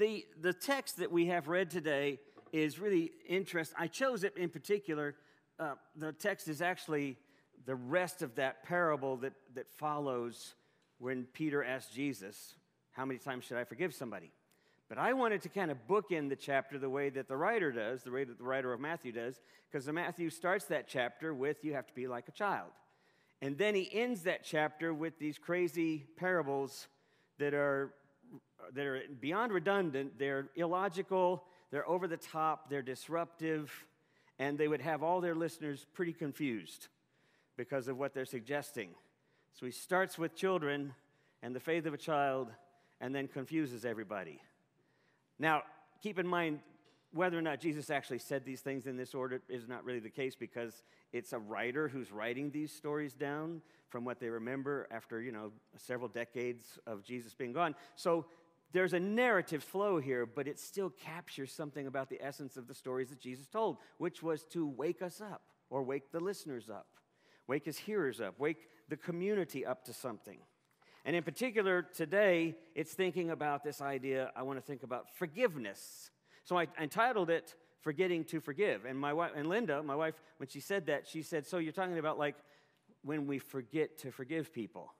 The text that we have read today is really interesting. I chose it in particular. The text is actually the rest of that parable that follows when Peter asked Jesus, how many times should I forgive somebody? But I wanted to kind of bookend the chapter the way that the writer does, the way that the writer of Matthew does, because Matthew starts that chapter with, you have to be like a child. And then he ends that chapter with these crazy parables that are beyond redundant, they're illogical, they're over the top, they're disruptive, and they would have all their listeners pretty confused because of what they're suggesting. So he starts with children and the faith of a child, and then confuses everybody. Now, keep in mind, whether or not Jesus actually said these things in this order is not really the case, because it's a writer who's writing these stories down from what they remember after, several decades of Jesus being gone. So there's a narrative flow here, but it still captures something about the essence of the stories that Jesus told, which was to wake us up, or wake the listeners up, wake his hearers up, wake the community up to something. And in particular, today, it's thinking about this idea, I want to think about forgiveness. So I entitled it, Forgetting to Forgive. And my wife, and Linda, my wife, when she said that, she said, so you're talking about like when we forget to forgive people.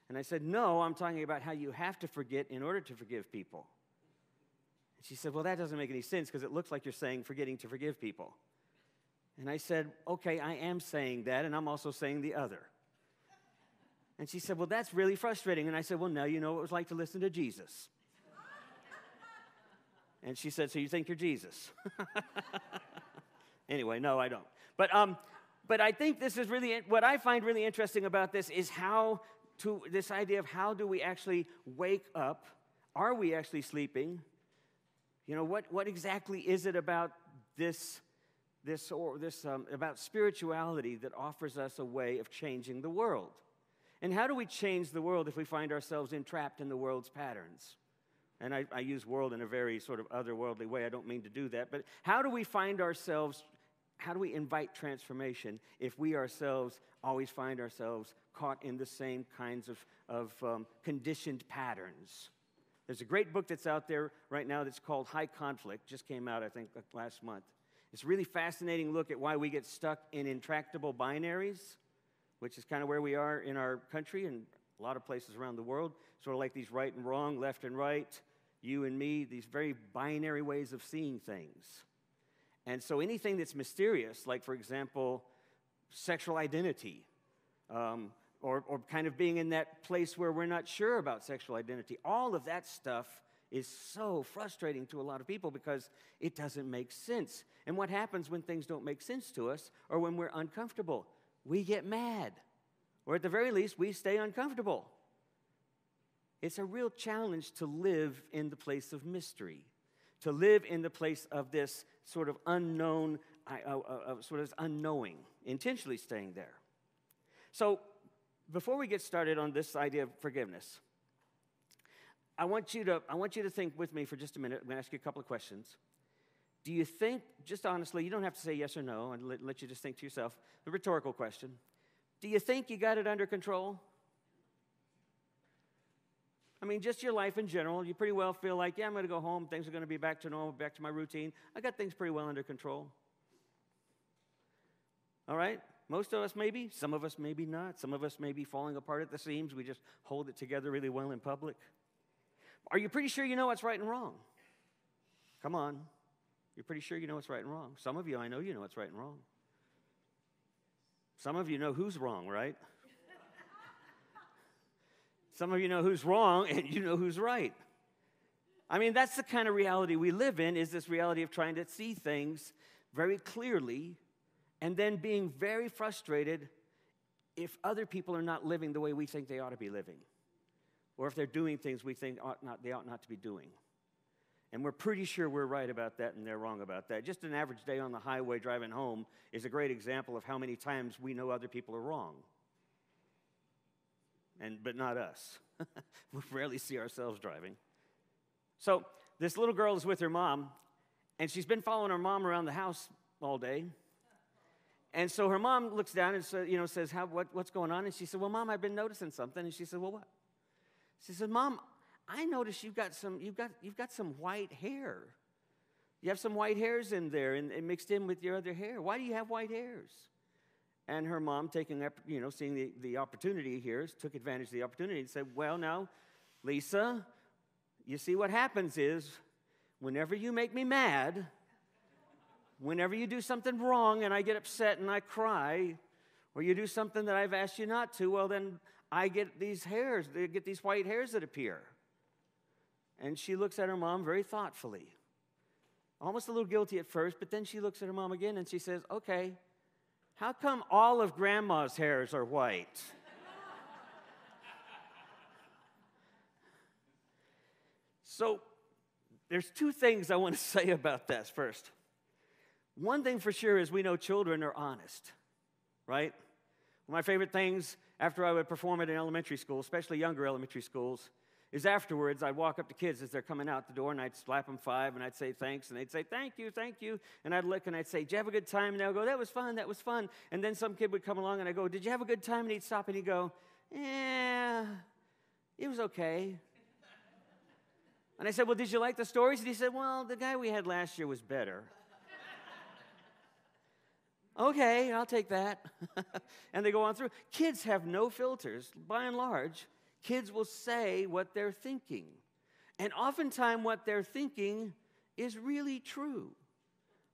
And I said, no, I'm talking about how you have to forget in order to forgive people. And she said, well, that doesn't make any sense, because it looks like you're saying forgetting to forgive people. And I said, okay, I am saying that, and I'm also saying the other. And she said, well, that's really frustrating. And I said, well, now you know what it was like to listen to Jesus. And she said, so you think you're Jesus? Anyway, no, I don't. But I think this is really, what I find really interesting about this is this idea of how do we actually wake up? Are we actually sleeping? What exactly is it about about spirituality that offers us a way of changing the world? And how do we change the world if we find ourselves entrapped in the world's patterns? And I use world in a very sort of otherworldly way. I don't mean to do that. But how do we invite transformation if we ourselves always find ourselves caught in the same kinds of conditioned patterns? There's a great book that's out there right now that's called High Conflict. Just came out, I think, last month. It's a really fascinating look at why we get stuck in intractable binaries, which is kind of where we are in our country and a lot of places around the world, sort of like these right and wrong, left and right, you and me, these very binary ways of seeing things. And so anything that's mysterious, like, for example, sexual identity, or kind of being in that place where we're not sure about sexual identity, all of that stuff is so frustrating to a lot of people because it doesn't make sense. And what happens when things don't make sense to us, or when we're uncomfortable? We get mad, or at the very least, we stay uncomfortable. It's a real challenge to live in the place of mystery, to live in the place of this sort of unknown, sort of unknowing, intentionally staying there. So before we get started on this idea of forgiveness, I want you to think with me for just a minute. I'm going to ask you a couple of questions. Do you think, just honestly, you don't have to say yes or no, and let you just think to yourself, the rhetorical question, do you think you got it under control? I mean, just your life in general, you pretty well feel like, yeah, I'm going to go home, things are going to be back to normal, back to my routine. I got things pretty well under control. All right? Most of us maybe, some of us maybe not. Some of us may be falling apart at the seams. We just hold it together really well in public. Are you pretty sure you know what's right and wrong? Come on. You're pretty sure you know what's right and wrong. Some of you, I know you know what's right and wrong. Some of you know who's wrong, right? Some of you know who's wrong, and you know who's right. I mean, that's the kind of reality we live in, is this reality of trying to see things very clearly and then being very frustrated if other people are not living the way we think they ought to be living, or if they're doing things we think they ought not to be doing. And we're pretty sure we're right about that and they're wrong about that. Just an average day on the highway driving home is a great example of how many times we know other people are wrong. But not us. We rarely see ourselves driving. So this little girl is with her mom, and she's been following her mom around the house all day. And so her mom looks down and says, what's going on? And she said, well, Mom, I've been noticing something. And she said, well, what? She said, Mom, I notice you've got some white hair. You have some white hairs in there and mixed in with your other hair. Why do you have white hairs? And her mom, seeing the opportunity here, took advantage of the opportunity and said, well, now, Lisa, you see what happens is whenever you make me mad, whenever you do something wrong and I get upset and I cry, or you do something that I've asked you not to, well, then I get these hairs, they get these white hairs that appear. And she looks at her mom very thoughtfully, almost a little guilty at first, but then she looks at her mom again and she says, okay, how come all of Grandma's hairs are white? So there's two things I want to say about this first. One thing for sure is we know children are honest, right? One of my favorite things after I would perform at an elementary school, especially younger elementary schools, is afterwards I'd walk up to kids as they're coming out the door and I'd slap them 5 and I'd say thanks and they'd say thank you. And I'd look and I'd say, did you have a good time? And they'll go, that was fun. And then some kid would come along and I'd go, did you have a good time? And he'd stop and he'd go, yeah, it was okay. And I said, well, did you like the stories? And he said, well, the guy we had last year was better. Okay, I'll take that. And they go on through. Kids have no filters. By and large, kids will say what they're thinking. And oftentimes what they're thinking is really true.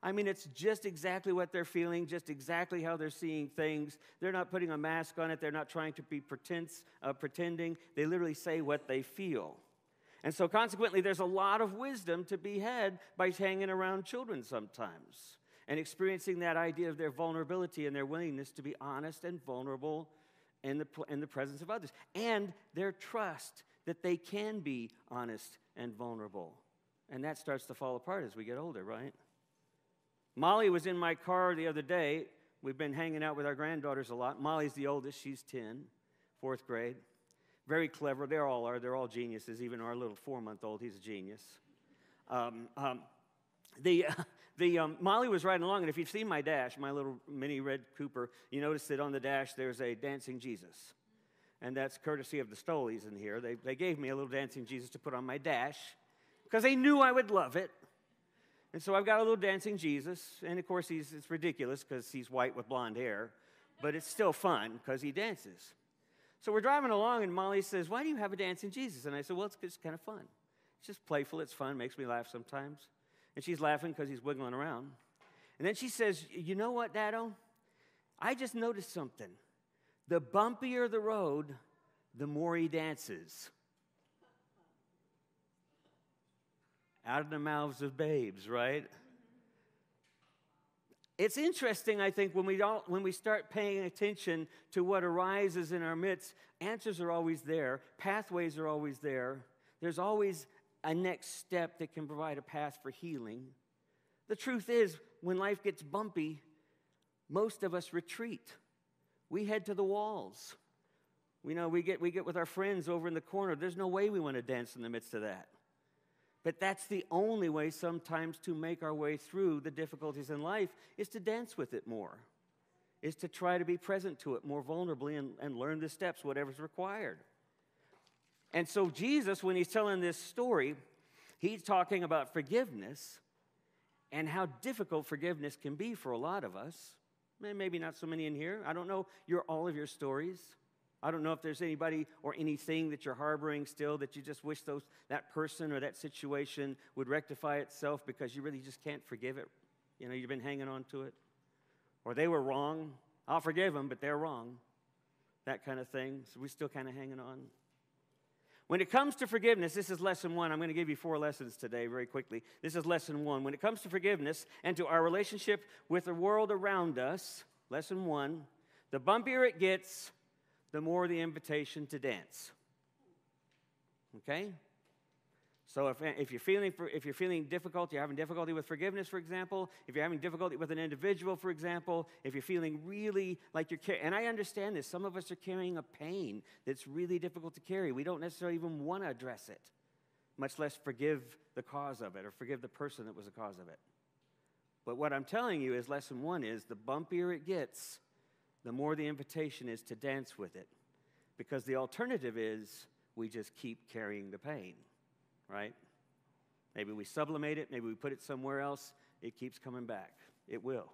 I mean, it's just exactly what they're feeling, just exactly how they're seeing things. They're not putting a mask on it. They're not trying to be pretending. They literally say what they feel. And so consequently, there's a lot of wisdom to be had by hanging around children sometimes and experiencing that idea of their vulnerability and their willingness to be honest and vulnerable in the presence of others, and their trust that they can be honest and vulnerable. And that starts to fall apart as we get older, right? Molly was in my car the other day. We've been hanging out with our granddaughters a lot. Molly's the oldest. She's 10, 4th grade. Very clever. They all are. They're all geniuses. Even our little 4-month-old, he's a genius. Molly was riding along, and if you've seen my dash, my little mini red Cooper, you notice that on the dash there's a dancing Jesus. And that's courtesy of the Stolies in here. They gave me a little dancing Jesus to put on my dash because they knew I would love it. And so I've got a little dancing Jesus, and of course it's ridiculous because he's white with blonde hair, but it's still fun because he dances. So we're driving along, and Molly says, why do you have a dancing Jesus? And I said, well, it's kind of fun. It's just playful. It's fun. Makes me laugh sometimes. And she's laughing because he's wiggling around. And then she says, you know what, Dado? I just noticed something. The bumpier the road, the more he dances. Out of the mouths of babes, right? It's interesting, I think, when we start paying attention to what arises in our midst, answers are always there, pathways are always there. There's always a next step that can provide a path for healing. The truth is, when life gets bumpy, most of us retreat. We head to the walls. We get with our friends over in the corner. There's no way we want to dance in the midst of that. But that's the only way sometimes to make our way through the difficulties in life is to dance with it more, is to try to be present to it more vulnerably and learn the steps, whatever's required. And so Jesus, when he's telling this story, he's talking about forgiveness and how difficult forgiveness can be for a lot of us. Maybe not so many in here. I don't know all of your stories. I don't know if there's anybody or anything that you're harboring still that you just wish that person or that situation would rectify itself because you really just can't forgive it. You've been hanging on to it. Or they were wrong. I'll forgive them, but they're wrong. That kind of thing. So we're still kind of hanging on. When it comes to forgiveness, this is lesson 1. I'm going to give you 4 lessons today very quickly. This is lesson 1. When it comes to forgiveness and to our relationship with the world around us, lesson 1, the bumpier it gets, the more the invitation to dance. Okay? So if you're feeling difficult, you're having difficulty with forgiveness, for example, if you're having difficulty with an individual, for example, if you're feeling really like you're carrying, and I understand this, some of us are carrying a pain that's really difficult to carry. We don't necessarily even want to address it, much less forgive the cause of it or forgive the person that was the cause of it. But what I'm telling you is lesson 1 is the bumpier it gets, the more the invitation is to dance with it. Because the alternative is we just keep carrying the pain, right? Maybe we sublimate it, maybe we put it somewhere else, it keeps coming back. It will.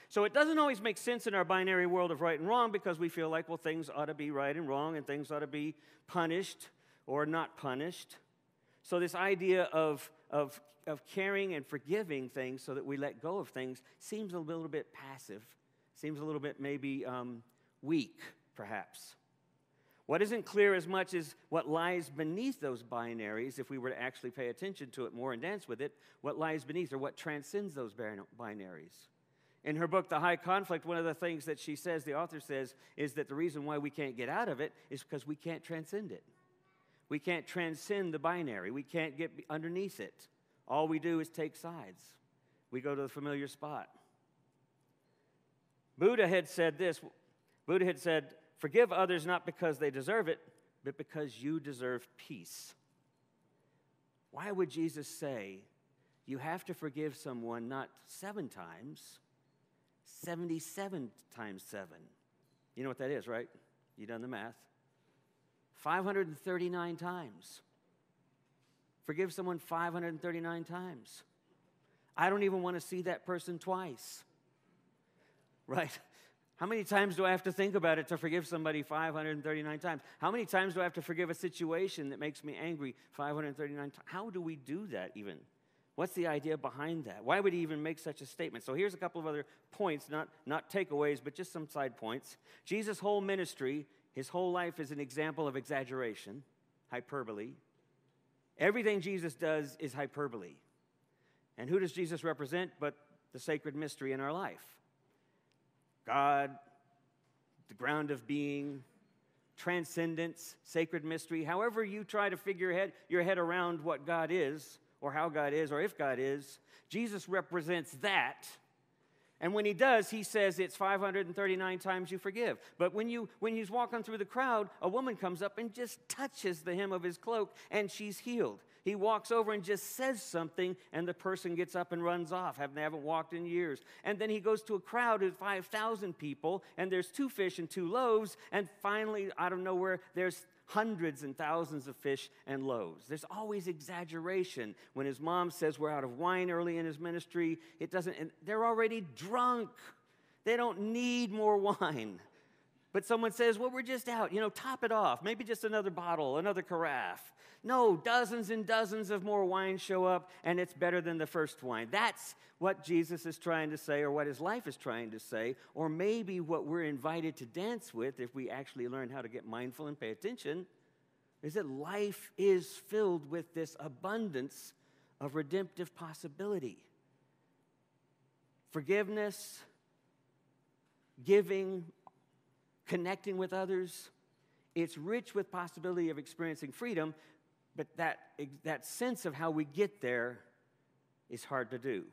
So it doesn't always make sense in our binary world of right and wrong because we feel like, well, things ought to be right and wrong and things ought to be punished or not punished. So this idea of caring and forgiving things so that we let go of things seems a little bit passive, seems a little bit maybe weak, perhaps. What isn't clear as much as what lies beneath those binaries, if we were to actually pay attention to it more and dance with it, what lies beneath or what transcends those binaries. In her book, The High Conflict, one of the things that she says, the author says, is that the reason why we can't get out of it is because we can't transcend it. We can't transcend the binary. We can't get underneath it. All we do is take sides. We go to the familiar spot. Buddha had said this. Buddha had said, forgive others not because they deserve it, but because you deserve peace. Why would Jesus say you have to forgive someone not 7 times, 77 times 7? You know what that is, right? You done the math. 539 times. Forgive someone 539 times. I don't even want to see that person twice. Right? How many times do I have to think about it to forgive somebody 539 times? How many times do I have to forgive a situation that makes me angry 539 times? How do we do that even? What's the idea behind that? Why would he even make such a statement? So here's a couple of other points, not takeaways, but just some side points. Jesus' whole ministry, his whole life is an example of exaggeration, hyperbole. Everything Jesus does is hyperbole. And who does Jesus represent but the sacred mystery in our life? God, the ground of being, transcendence, sacred mystery. However you try to figure your head around what God is, or how God is, or if God is, Jesus represents that. And when he does, he says it's 539 times you forgive. But when he's walking through the crowd, a woman comes up and just touches the hem of his cloak, and she's healed. He walks over and just says something, and the person gets up and runs off. They haven't walked in years. And then he goes to a crowd of 5,000 people, and there's 2 fish and 2 loaves, and finally, out of nowhere, there's hundreds and thousands of fish and loaves. There's always exaggeration. When his mom says we're out of wine early in his ministry, and they're already drunk. They don't need more wine. But someone says, well, we're just out, top it off. Maybe just another bottle, another carafe. No, dozens and dozens of more wine show up, and it's better than the first wine. That's what Jesus is trying to say, or what his life is trying to say, or maybe what we're invited to dance with if we actually learn how to get mindful and pay attention, is that life is filled with this abundance of redemptive possibility. Forgiveness, giving, connecting with others. It's rich with possibility of experiencing freedom, but that sense of how we get there is hard to do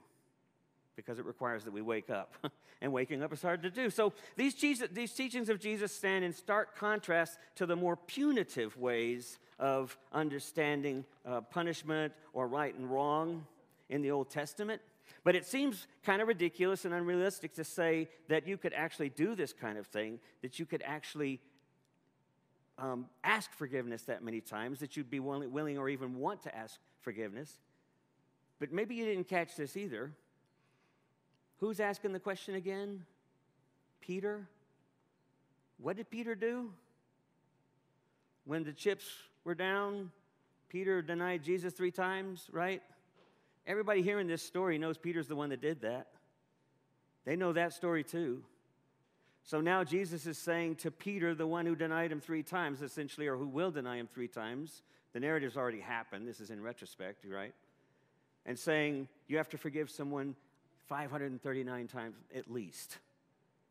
because it requires that we wake up. And waking up is hard to do. So these teachings of Jesus stand in stark contrast to the more punitive ways of understanding punishment or right and wrong in the Old Testament. But it seems kind of ridiculous and unrealistic to say that you could actually do this kind of thing, that you could actually ask forgiveness that many times, that you'd be willing or even want to ask forgiveness. But maybe you didn't catch this either. Who's asking the question again? Peter? What did Peter do? When the chips were down, Peter denied Jesus 3 times, right? Everybody hearing this story knows Peter's the one that did that. They know that story too. So now Jesus is saying to Peter, the one who denied him 3 times, essentially, or who will deny him 3 times. The narrative's already happened. This is in retrospect, right? And saying, you have to forgive someone 539 times at least.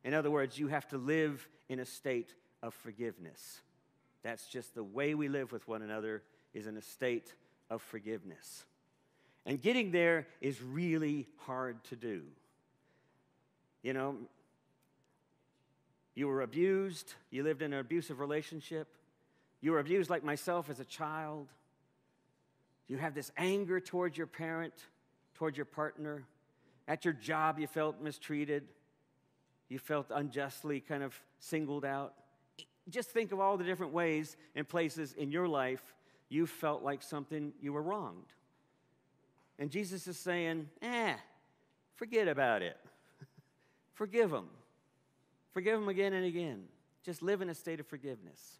In other words, you have to live in a state of forgiveness. That's just the way we live with one another, is in a state of forgiveness. And getting there is really hard to do. You were abused. You lived in an abusive relationship. You were abused like myself as a child. You have this anger towards your parent, towards your partner. At your job, you felt mistreated. You felt unjustly kind of singled out. just think of all the different ways and places in your life you felt like you were wronged. And Jesus is saying, forget about it. Forgive them. Forgive them again and again. Just live in a state of forgiveness.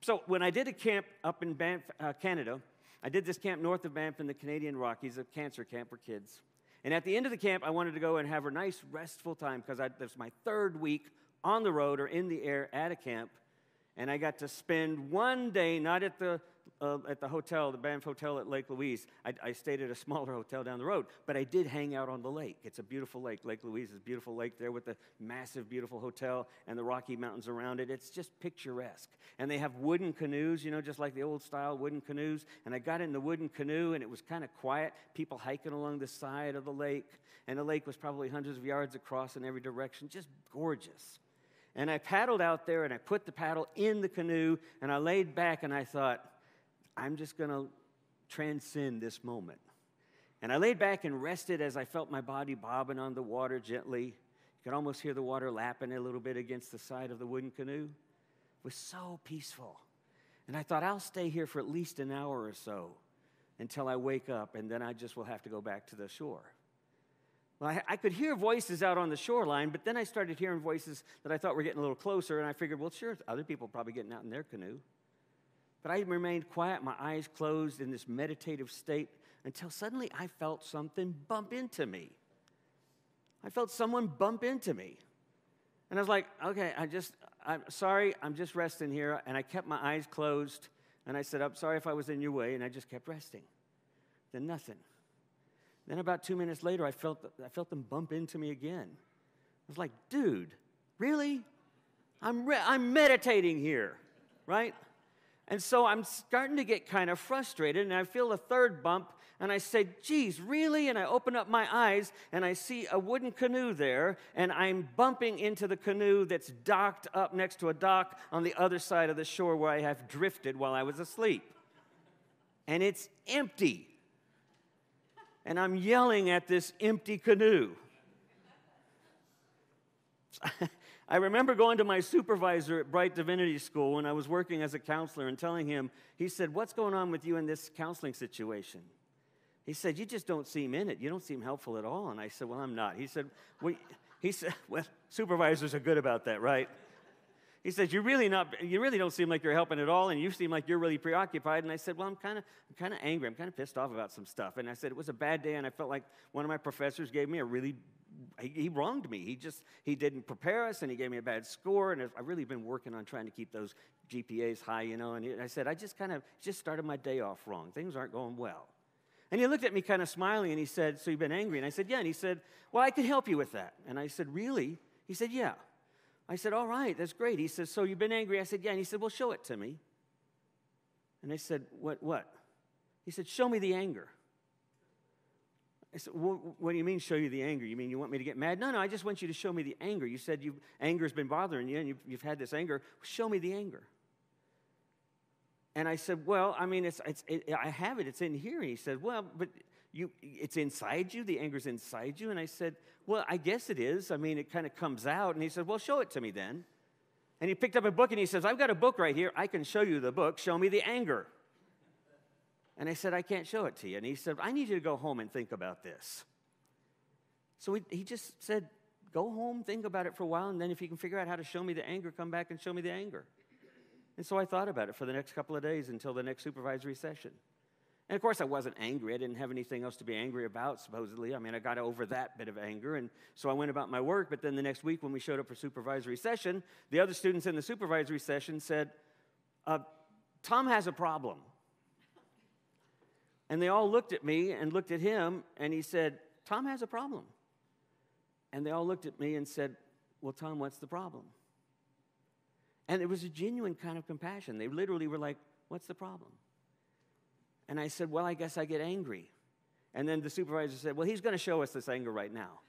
So when I did a camp up in Banff, Canada, I did this camp north of Banff in the Canadian Rockies, a cancer camp for kids. And at the end of the camp, I wanted to go and have a nice restful time because this was my third week on the road or in the air at a camp. And I got to spend one day, not at the hotel, the Banff Hotel at Lake Louise. I stayed at a smaller hotel down the road, but I did hang out on the lake. It's a beautiful lake. Lake Louise is a beautiful lake there with a massive, beautiful hotel and the Rocky Mountains around it. It's just picturesque. And they have wooden canoes, just like the old style wooden canoes. And I got in the wooden canoe, and it was kind of quiet, people hiking along the side of the lake. And the lake was probably hundreds of yards across in every direction, just gorgeous. And I paddled out there, and I put the paddle in the canoe, and I laid back, and I thought, I'm just going to transcend this moment. And I laid back and rested as I felt my body bobbing on the water gently. You could almost hear the water lapping a little bit against the side of the wooden canoe. It was so peaceful. And I thought, I'll stay here for at least an hour or so until I wake up, and then I just will have to go back to the shore. Well, I could hear voices out on the shoreline, but then I started hearing voices that I thought were getting a little closer, and I figured, well, sure, other people probably getting out in their canoe. But I remained quiet, my eyes closed in this meditative state until suddenly I felt something bump into me. I felt someone bump into me. And I was like, okay, I'm sorry, I'm just resting here. And I kept my eyes closed, and I said, I'm sorry if I was in your way, and I just kept resting. Then nothing. Then about 2 minutes later, I felt them bump into me again. I was like, dude, really? I'm meditating here, right? And so I'm starting to get kind of frustrated, and I feel a third bump, and I say, geez, really? And I open up my eyes, and I see a wooden canoe there, and I'm bumping into the canoe that's docked up next to a dock on the other side of the shore where I have drifted while I was asleep. And it's empty. And I'm yelling at this empty canoe. I remember going to my supervisor at Bright Divinity School when I was working as a counselor and telling him, he said, what's going on with you in this counseling situation? He said, you just don't seem in it. You don't seem helpful at all. And I said, well, I'm not. He said, well, supervisors are good about that, right? He said, you really don't seem like you're helping at all, and you seem like you're really preoccupied. And I said, well, I'm kind of angry. I'm kind of pissed off about some stuff. And I said, it was a bad day, and I felt like one of my professors gave me he wronged me. He didn't prepare us, and he gave me a bad score, and I've really been working on trying to keep those GPAs high, And I said, I just started my day off wrong. Things aren't going well. And he looked at me kind of smiling, and he said, so you've been angry? And I said, yeah. And he said, well, I can help you with that. And I said, really? He said, yeah. I said, all right, that's great. He said, so you've been angry? I said, yeah. And he said, well, show it to me. And I said, what? He said, show me the anger. I said, well, what do you mean show you the anger? You mean you want me to get mad? No, I just want you to show me the anger. You said anger's been bothering you, and you've had this anger. Show me the anger. And I said, well, I mean, I have it. It's in here. And he said, well, but it's inside you? The anger's inside you? And I said, well, I guess it is. I mean, it kind of comes out. And he said, well, show it to me then. And he picked up a book, and he says, I've got a book right here. I can show you the book. Show me the anger. And I said, I can't show it to you. And he said, I need you to go home and think about this. So he just said, go home, think about it for a while, and then if you can figure out how to show me the anger, come back and show me the anger. And so I thought about it for the next couple of days until the next supervisory session. And, of course, I wasn't angry. I didn't have anything else to be angry about, supposedly. I mean, I got over that bit of anger, and so I went about my work. But then the next week when we showed up for supervisory session, the other students in the supervisory session said, Tom has a problem. And they all looked at me and looked at him, and he said, Tom has a problem. And they all looked at me and said, well, Tom, what's the problem? And it was a genuine kind of compassion. They literally were like, what's the problem? And I said, well, I guess I get angry. And then the supervisor said, well, he's going to show us this anger right now.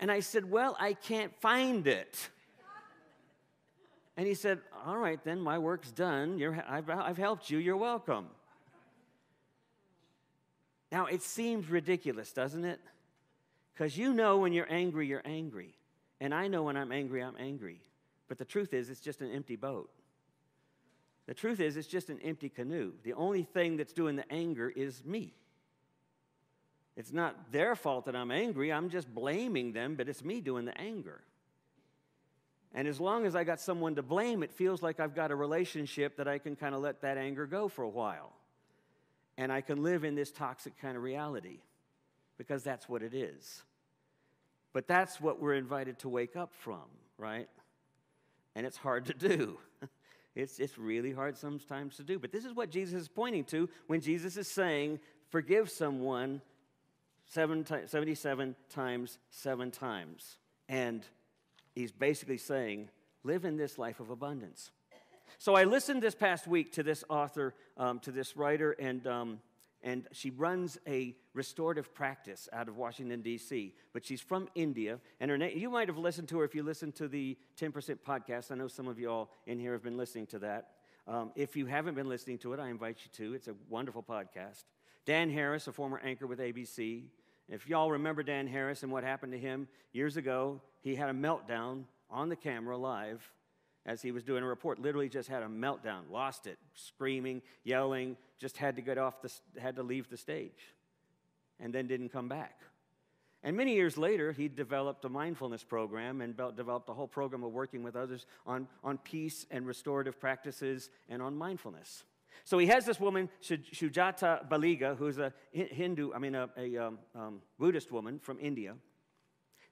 And I said, well, I can't find it. And he said, all right, then, my work's done. I've helped you. You're welcome. Now, it seems ridiculous, doesn't it? Because when you're angry, you're angry. And I know when I'm angry, I'm angry. But the truth is, it's just an empty boat. The truth is, it's just an empty canoe. The only thing that's doing the anger is me. It's not their fault that I'm angry. I'm just blaming them, but it's me doing the anger. And as long as I got someone to blame, it feels like I've got a relationship that I can kind of let that anger go for a while. And I can live in this toxic kind of reality because that's what it is. But that's what we're invited to wake up from, right? And it's hard to do. It's really hard sometimes to do. But this is what Jesus is pointing to when Jesus is saying, forgive someone 77 times 7 times. And he's basically saying, live in this life of abundance. So I listened this past week to this author, to this writer, and she runs a restorative practice out of Washington, D.C., but she's from India, and her name, you might have listened to her if you listened to the 10% podcast. I know some of you all in here have been listening to that. If you haven't been listening to it, I invite you to. It's a wonderful podcast. Dan Harris, a former anchor with ABC. If y'all remember Dan Harris and what happened to him years ago, he had a meltdown on the camera live as he was doing a report. Literally just had a meltdown, lost it, screaming, yelling, just had to leave the stage, and then didn't come back. And many years later, he developed a mindfulness program and developed a whole program of working with others on peace and restorative practices and on mindfulness. So he has this woman, Sujata Baliga, who's a Buddhist woman from India.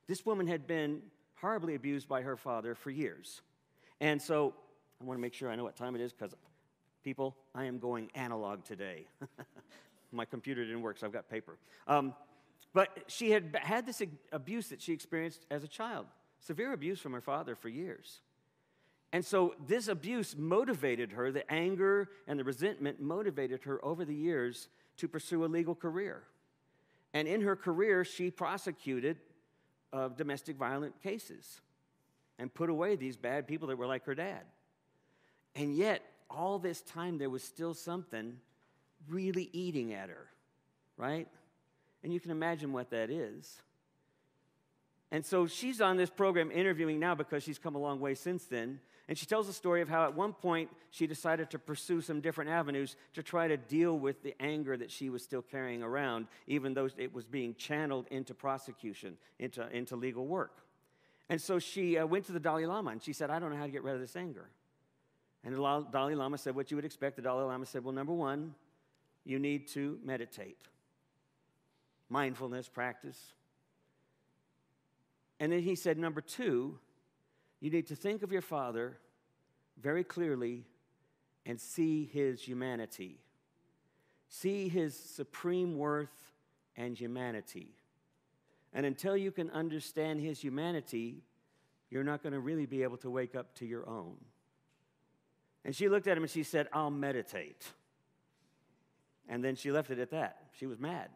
This woman had been horribly abused by her father for years. And so I want to make sure I know what time it is because, people, I am going analog today. My computer didn't work, so I've got paper. But she had this abuse that she experienced as a child, severe abuse from her father for years. And so this abuse motivated her, the anger and the resentment motivated her over the years to pursue a legal career. And in her career, she prosecuted domestic violent cases and put away these bad people that were like her dad. And yet, all this time, there was still something really eating at her, right? And you can imagine what that is. And so she's on this program interviewing now because she's come a long way since then. And she tells the story of how at one point she decided to pursue some different avenues to try to deal with the anger that she was still carrying around, even though it was being channeled into prosecution, into legal work. And so she went to the Dalai Lama and she said, I don't know how to get rid of this anger. And the Dalai Lama said what you would expect. The Dalai Lama said, well, number one, you need to meditate. Mindfulness practice. And then he said, number two, you need to think of your father very clearly and see his humanity. See his supreme worth and humanity. And until you can understand his humanity, you're not going to really be able to wake up to your own. And she looked at him and she said, I'll meditate. And then she left it at that. She was mad.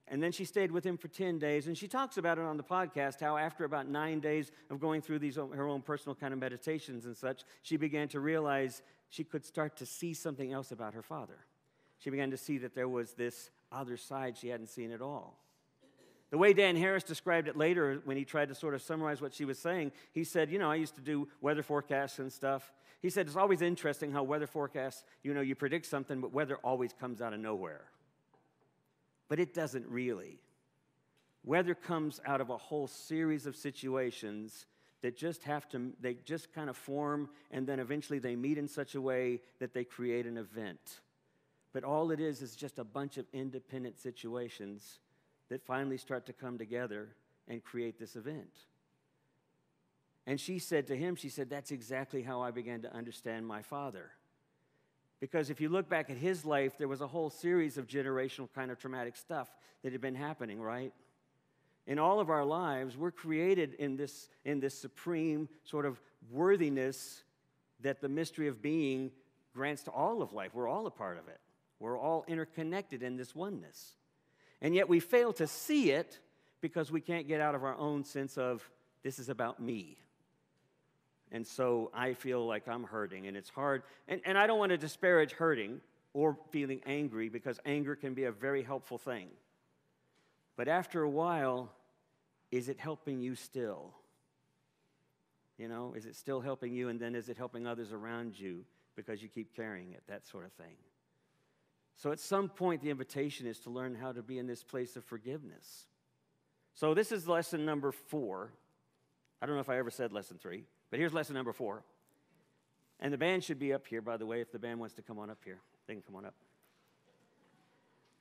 And then she stayed with him for 10 days, and she talks about it on the podcast, how after about 9 days of going through her own personal kind of meditations and such, she began to realize she could start to see something else about her father. She began to see that there was this other side she hadn't seen at all. The way Dan Harris described it later when he tried to sort of summarize what she was saying, he said, I used to do weather forecasts and stuff. He said, it's always interesting how weather forecasts, you predict something, but weather always comes out of nowhere. But it doesn't really. Weather comes out of a whole series of situations that they just kind of form, and then eventually they meet in such a way that they create an event. But all it is just a bunch of independent situations that finally start to come together and create this event. And she said to him, that's exactly how I began to understand my father. Because if you look back at his life, there was a whole series of generational kind of traumatic stuff that had been happening, right? In all of our lives, we're created in this supreme sort of worthiness that the mystery of being grants to all of life. We're all a part of it. We're all interconnected in this oneness. And yet we fail to see it because we can't get out of our own sense of, this is about me. And so I feel like I'm hurting, and it's hard. And I don't want to disparage hurting or feeling angry, because anger can be a very helpful thing. But after a while, is it helping you still? You know, is it still helping you? And then is it helping others around you because you keep carrying it? That sort of thing. So at some point, the invitation is to learn how to be in this place of forgiveness. So this is lesson number 4. I don't know if I ever said lesson 3, but here's lesson number 4. And the band should be up here, by the way. If the band wants to come on up here, they can come on up.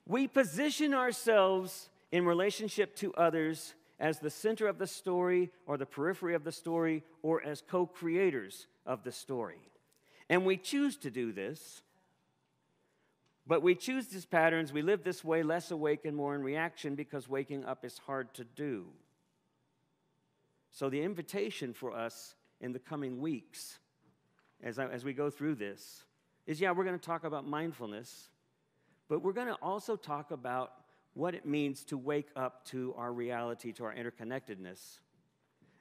We position ourselves in relationship to others as the center of the story or the periphery of the story or as co-creators of the story. And we choose to do this, but we choose these patterns. We live this way, less awake and more in reaction, because waking up is hard to do. So the invitation for us in the coming weeks, as we go through this, is, we're going to talk about mindfulness, but we're going to also talk about what it means to wake up to our reality, to our interconnectedness,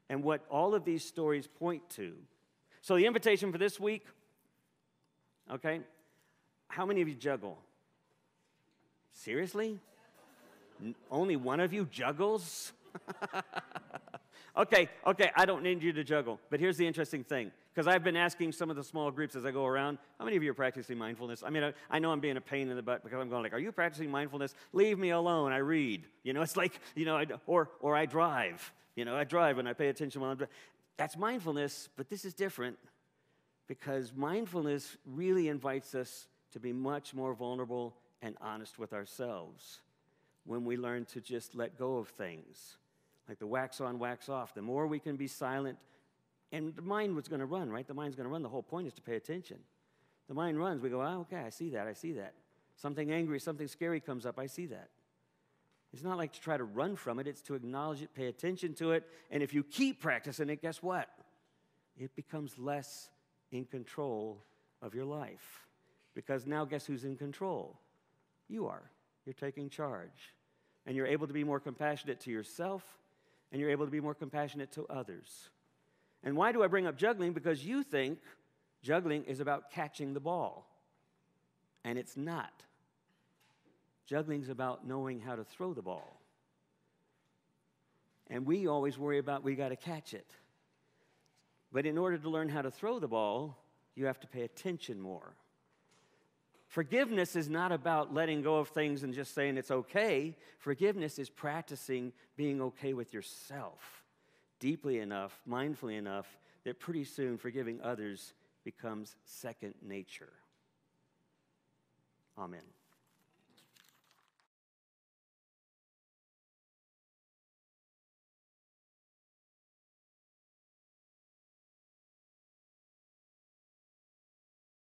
and what all of these stories point to. So the invitation for this week, okay, how many of you juggle? Seriously? Only one of you juggles? Okay, I don't need you to juggle, but here's the interesting thing, because I've been asking some of the small groups as I go around, how many of you are practicing mindfulness? I mean, I know I'm being a pain in the butt because I'm going like, are you practicing mindfulness? Leave me alone, I read. You know, it's like, you know, or I drive. You know, I drive and I pay attention while I'm driving. That's mindfulness, but this is different, because mindfulness really invites us to be much more vulnerable and honest with ourselves when we learn to just let go of things. Like the wax on, wax off. The more we can be silent, and the mind was going to run, right? The mind's going to run. The whole point is to pay attention. The mind runs. We go, okay, I see that. Something angry, something scary comes up. I see that. It's not like to try to run from it. It's to acknowledge it, pay attention to it. And if you keep practicing it, guess what? It becomes less in control of your life. Because now guess who's in control? You are. You're taking charge. And you're able to be more compassionate to yourself, and you're able to be more compassionate to others. And why do I bring up juggling? Because you think juggling is about catching the ball. And it's not. Juggling's about knowing how to throw the ball. And we always worry about we got to catch it. But in order to learn how to throw the ball, you have to pay attention more. Forgiveness is not about letting go of things and just saying it's okay. Forgiveness is practicing being okay with yourself deeply enough, mindfully enough, that pretty soon forgiving others becomes second nature. Amen.